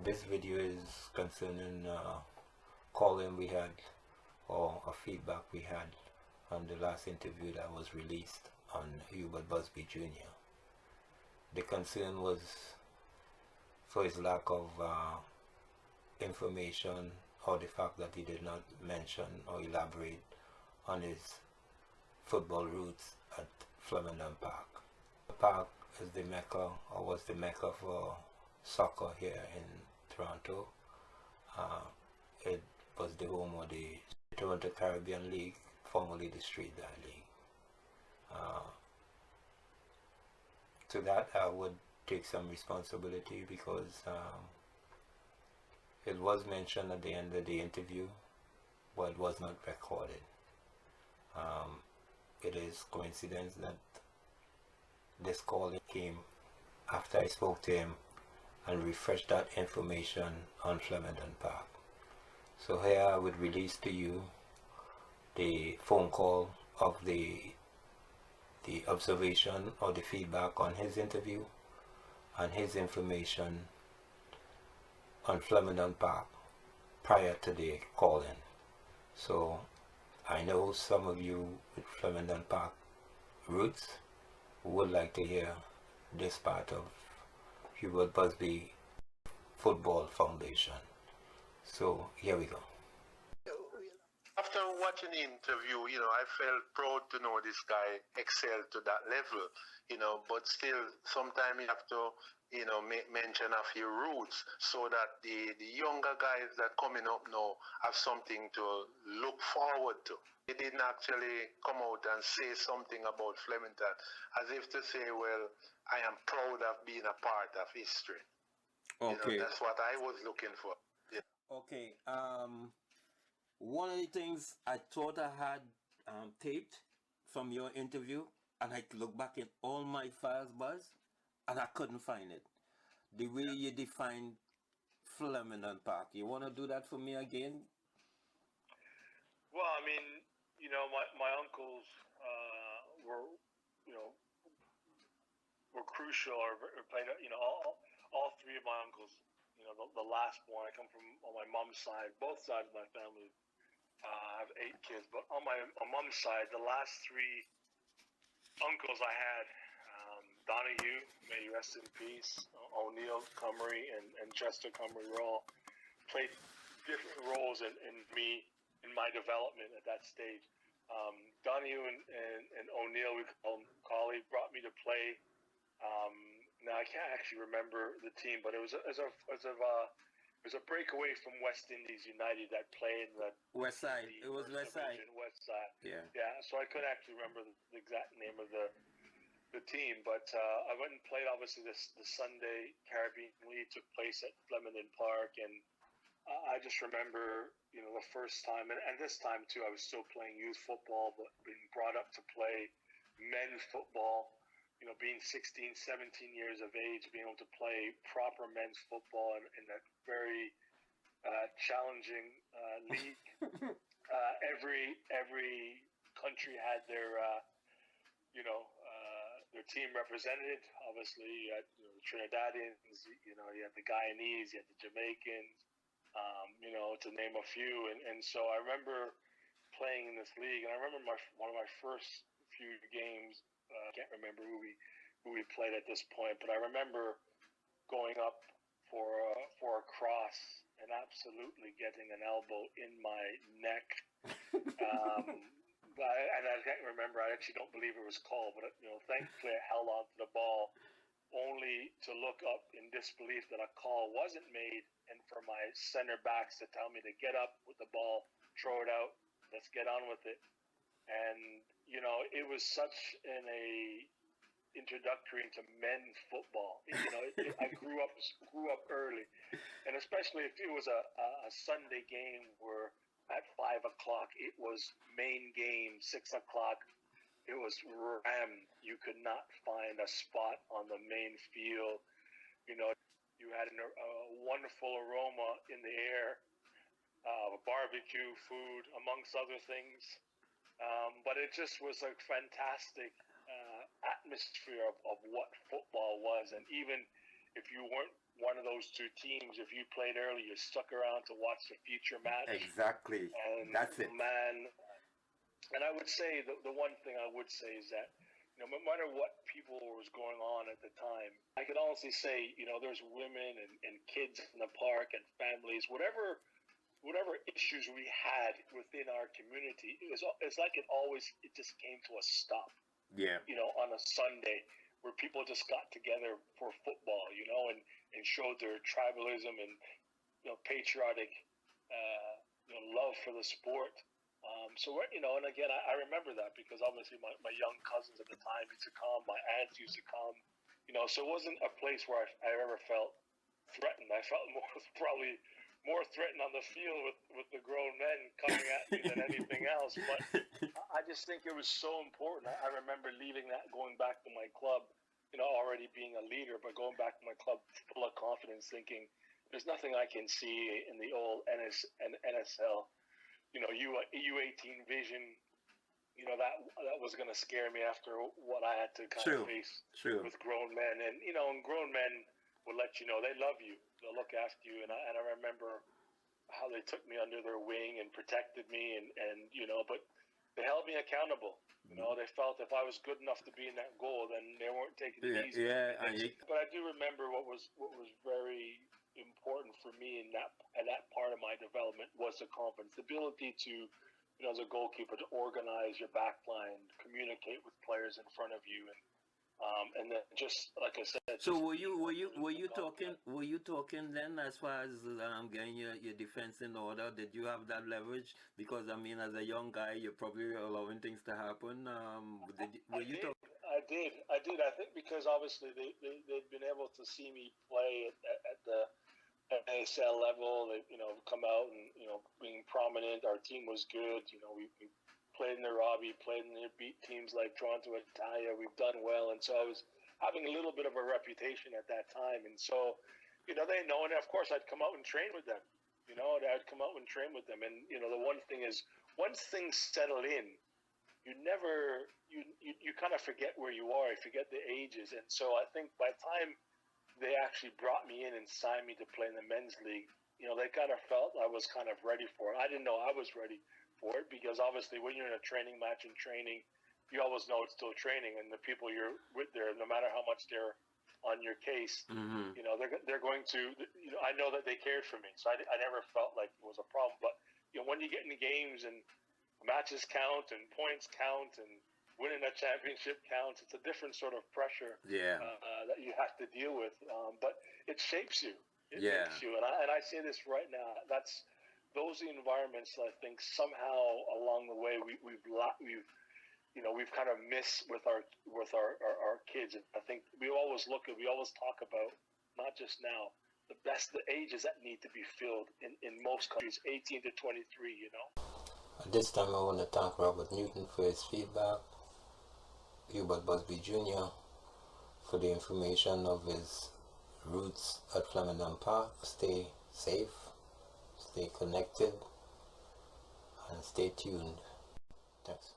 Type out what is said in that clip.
This video is concerning calling we had or a feedback we had on the last interview that was released on Hubert Busby Jr. The concern was for his lack of information or the fact that he did not mention or elaborate on his football roots at Flemingdon Park. The park is the mecca or was the mecca for soccer here in Toronto. It was the home of the Toronto Caribbean League, formerly the Street Guy League. To that I would take some responsibility because it was mentioned at the end of the interview, but it was not recorded. It is coincidence that this call came after I spoke to him and refreshed that information on Flemingdon Park. So here I would release to you the phone call of the observation or the feedback on his interview and his information on Flemingdon Park prior to the call-in. So I know some of you with Flemingdon Park roots would like to hear this part of Hubert Busby Football Foundation. So here we go. After watching the interview, I felt proud to know this guy excelled to that level, but still sometimes you have to, mention a few roots so that the younger guys that coming up now have something to look forward to. He didn't actually come out and say something about Flemington as if to say, well, I am proud of being a part of history. Okay. That's what I was looking for. Yeah. Okay. One of the things I thought I had taped from your interview, and I looked back in all my files, Buzz, and I couldn't find it. The way you defined Flemingdon Park. You want to do that for me again? Well, I mean, my uncles were, were crucial or played, all three of my uncles, the last one, I come from on my mom's side, both sides of my family. I have 8 kids, but on mom's side, the last 3 uncles I had, Donahue, may he rest in peace, O'Neill Cumry, and Chester Cumry were all played different roles in me, in my development at that stage. Donahue and O'Neill, we call them colleagues, brought me to play. Now I can't actually remember the team, but it was a breakaway from West Indies United that played in the West Side. It was West Side. West Side. Yeah. Yeah. So I couldn't actually remember the exact name of the team, but I went and played. Obviously, the Sunday Caribbean League took place at Flemingdon Park, and I just remember, the first time, and this time too, I was still playing youth football, but being brought up to play men's football. Being 16, 17 years of age, being able to play proper men's football in that very challenging league. Every country had their their team represented. Obviously, you had the Trinidadians, you had the Guyanese, you had the Jamaicans, to name a few. And so I remember playing in this league, and I remember one of my first few games. I can't remember who we played at this point, but I remember going up for a cross and absolutely getting an elbow in my neck. And I can't remember. I actually don't believe it was called, but thankfully I held on to the ball, only to look up in disbelief that a call wasn't made, and for my center backs to tell me to get up with the ball, throw it out, let's get on with it. And it was such an introductory into men's football. I grew up early, and especially if it was a Sunday game where at 5 o'clock it was main game, 6 o'clock it was rammed. You could not find a spot on the main field. You had a wonderful aroma in the air, barbecue food amongst other things. But it just was a fantastic atmosphere of what football was. And even if you weren't one of those two teams. If you played early, you stuck around to watch the future match. Exactly. And That's it. Man, and I would say the one thing I would say is that, no matter what people was going on at the time, I could honestly say, there's women and kids in the park and families, whatever issues we had within our community, it's like it just came to a stop. Yeah. On a Sunday, where people just got together for football, and showed their tribalism and patriotic love for the sport. And again, I remember that because obviously my young cousins at the time used to come, my aunts used to come, so it wasn't a place where I ever felt threatened. I felt probably more threatened on the field with the grown men coming at me than anything else. But I just think it was so important. I remember leaving that, going back to my club, already being a leader, but going back to my club full of confidence, thinking there's nothing I can see in the old NSL, U18 vision, that was going to scare me after what I had to kind of face with grown men. And, and grown men will let you know they love you. They'll look after you. And I remember how they took me under their wing and protected me and but they held me accountable. They felt if I was good enough to be in that goal, then they weren't taking it easy. Yeah, but I do remember what was very important for me in that part of my development was the confidence, the ability to, as a goalkeeper, to organize your back line, communicate with players in front of you, and then just like I said. So were you talking then as far as getting your defense in order? Did you have that leverage? Because as a young guy, you're probably allowing things to happen. I did. I think because obviously they'd been able to see me play at the ASL level. They come out and being prominent. Our team was good. We played in the Robbie, played in the beat teams like Toronto, Italia. We've done well, and so I was having a little bit of a reputation at that time. And so, they know, and of course I'd come out and train with them. I'd come out and train with them. And the one thing is, once things settle in, you kind of forget where you are. You forget the ages. And so I think by the time they actually brought me in and signed me to play in the men's league, they kind of felt I was kind of ready for it. I didn't know I was ready for it because obviously when you're in a training match and training, you always know it's still training, and the people you're with there, no matter how much they're on your case, they're going to, I know that they cared for me, so I never felt like it was a problem. But when you get in the games and matches count and points count and winning a championship counts, it's a different sort of pressure that you have to deal with. But it shapes you. It shapes you, and I say this right now. Those environments, I think, somehow along the way we've kind of missed with our kids. And I think we always talk about, not just now, the ages that need to be filled in most countries, 18 to 23. At this time, I want to thank Robert Newton for his feedback, Hubert Busby Jr. for the information of his roots at Flemingdon Park. Stay safe, stay connected, and stay tuned. Thanks.